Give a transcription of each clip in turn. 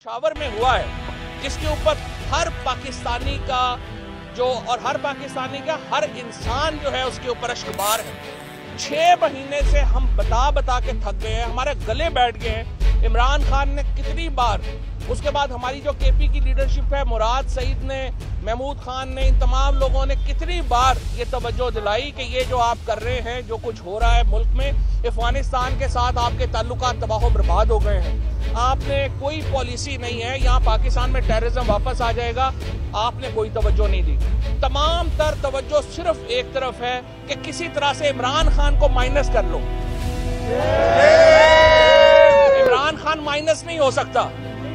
पेशावर में हुआ है, जिसके ऊपर हर पाकिस्तानी का हर इंसान जो है उसके ऊपर अश्कबार है। 6 महीने से हम बता के थक गए हैं, हमारे गले बैठ गए हैं। इमरान खान ने कितनी बार, उसके बाद हमारी जो केपी की लीडरशिप है, मुराद सईद ने, महमूद खान ने, इन तमाम लोगों ने कितनी बार ये तवज्जो दिलाई कि ये जो आप कर रहे हैं, जो कुछ हो रहा है मुल्क में, अफगानिस्तान के साथ आपके ताल्लुकात तबाह बर्बाद हो गए हैं। आपने कोई पॉलिसी नहीं है, यहाँ पाकिस्तान में टेररिज्म वापस आ जाएगा, आपने कोई तवज्जो नहीं दी। तमाम तर तवज्जो सिर्फ एक तरफ है कि किसी तरह से इमरान खान को माइनस कर लो। इमरान खान माइनस नहीं हो सकता।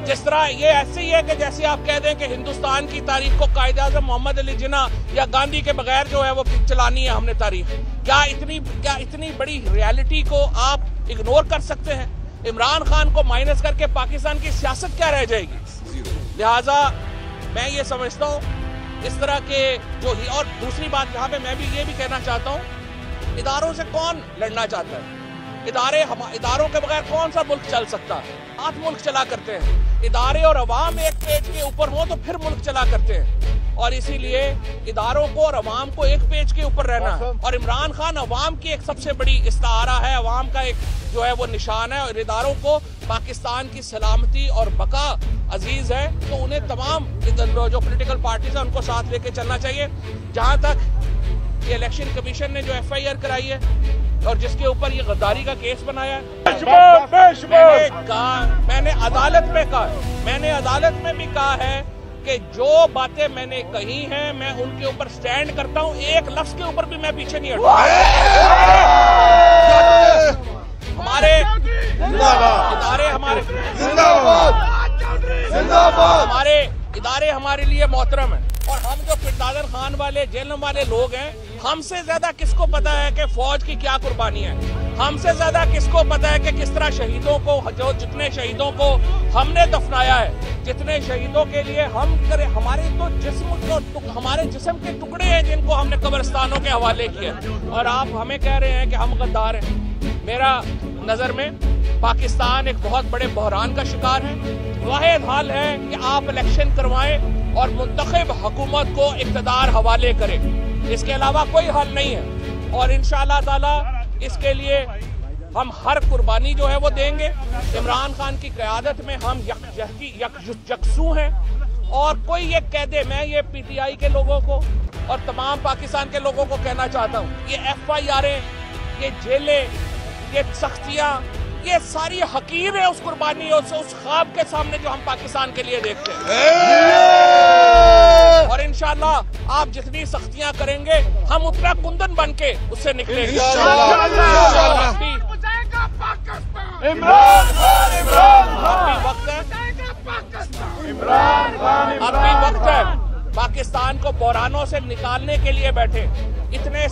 जिस तरह ये ऐसे ही है कि जैसे आप कह दें कि हिंदुस्तान की तारीख को कायद-ए-आज़म मोहम्मद अली जिन्ना या गांधी के बगैर जो है वो चलानी है हमने तारीख। क्या इतनी बड़ी रियलिटी को आप इग्नोर कर सकते हैं? इमरान खान को माइनस करके पाकिस्तान की सियासत क्या रह जाएगी? लिहाजा मैं ये समझता हूँ इस तरह के जो ही, और दूसरी बात यहाँ पे मैं भी ये भी कहना चाहता हूँ, इदारों से कौन लड़ना चाहता है? इदारों के बगैर कौन सा मुल्क चल सकता है? 8 मुल्क चला करते हैं। इदारे और अवाम एक पेज के ऊपर हो तो फिर मुल्क चला करते हैं, और इसीलिए इदारों को और अवाम को एक पेज के ऊपर रहना है। और इमरान खान अवाम की एक सबसे बड़ी इस्तारा है, अवाम का एक जो है वो निशान है, और इदारों को पाकिस्तान की सलामती और बका अजीज है, तो उन्हें तमाम जो पोलिटिकल पार्टीज है उनको साथ लेके चलना चाहिए। जहां तक ये इलेक्शन कमीशन ने जो FIR कराई है और जिसके ऊपर ये गद्दारी का केस बनाया है, मैंने अदालत में भी कहा है कि जो बातें मैंने कही हैं मैं उनके ऊपर स्टैंड करता हूं, एक लफ्ज के ऊपर भी मैं पीछे नहीं हटूंगा। हमारे इदारे हमारे लिए मोहतरम है, और हम जो फिरदादर खान वाले जेल वाले लोग हैं, हमसे ज्यादा किसको पता है कि फौज की क्या कुर्बानी है? हमसे ज्यादा किसको पता है कि किस तरह शहीदों को, जो जितने शहीदों को हमने दफनाया है, जितने शहीदों के लिए हम करे, हमारे जिस्म के टुकड़े हैं जिनको हमने कब्रिस्तानों के हवाले किया, और आप हमें कह रहे हैं कि हम गद्दार हैं। मेरा नजर में पाकिस्तान एक बहुत बड़े बहरान का शिकार है। वाहिद हाल है कि आप इलेक्शन करवाएं और मुंतखब हुकूमत को इक़्तिदार हवाले करें, इसके अलावा कोई हल नहीं है। और इंशाअल्लाह ताला इसके लिए हम हर कुर्बानी जो है वो देंगे। इमरान खान की क़यादत में हम यकसू हैं, और कोई ये कह दे, मैं ये PTI के लोगों को और तमाम पाकिस्तान के लोगों को कहना चाहता हूँ, ये FIR, ये जेलें, ये सख्तियाँ, ये सारी हकीर है उस कुर्बानी और उस ख्वाब के सामने जो हम पाकिस्तान के लिए देखते हैं। और इंशाअल्लाह आप जितनी सख्तियां करेंगे हम उतना कुंदन बन के उससे निकलेंगे। अभी वक्त है पाकिस्तान को बहरानों से निकालने के लिए बैठे। इतने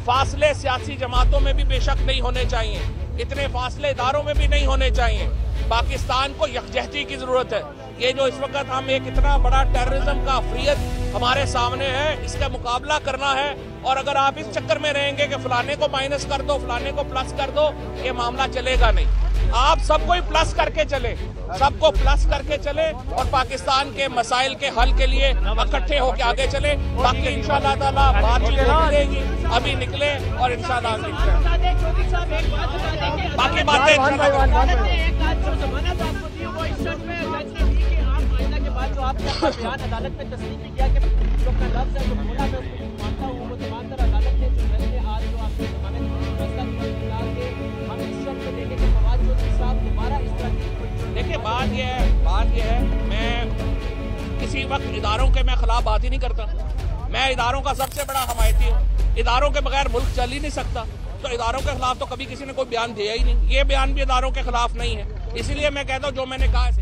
फासले सियासी जमातों में भी बेशक नहीं होने चाहिए, इतने फासले इदारों में भी नहीं होने चाहिए। पाकिस्तान को यकजहती की जरूरत है। ये जो इस वक्त हम एक इतना बड़ा टेररिज्म का अफरियत हमारे सामने है, इसका मुकाबला करना है। और अगर आप इस चक्कर में रहेंगे कि फलाने को माइनस कर दो, फलाने को प्लस कर दो, ये मामला चलेगा नहीं। आप सबको प्लस करके चले, सबको प्लस करके चले, और पाकिस्तान के मसाइल के हल के लिए इकट्ठे होकर आगे चले। बाकी इंशाअल्लाह ताला बातचीत रहेगी, अभी निकले और इंशाअल्लाह निकले, बाकी बातें अदालत में तस्लीम किया कि जो लफ्ज़ है जो बोला मैं उसको मानता हूँ, वो तमाम तरह अदालत ने जो फैसले आज जो आपके जमानत फैसला निकाल के हम इस शर्त पे देंगे कि फवाद चौधरी साहब दोबारा इस तरह की। देखिए बात यह है, मैं किसी वक्त इदारों के मैं खिलाफ बात ही नहीं करता। मैं इदारों का सबसे बड़ा हमायती हूँ। इदारों के बगैर मुल्क चल ही नहीं सकता, तो इदारों के खिलाफ तो कभी किसी ने कोई बयान दिया ही नहीं। ये बयान भी इदारों के खिलाफ नहीं है, इसीलिए मैं कहता हूँ जो मैंने कहा है।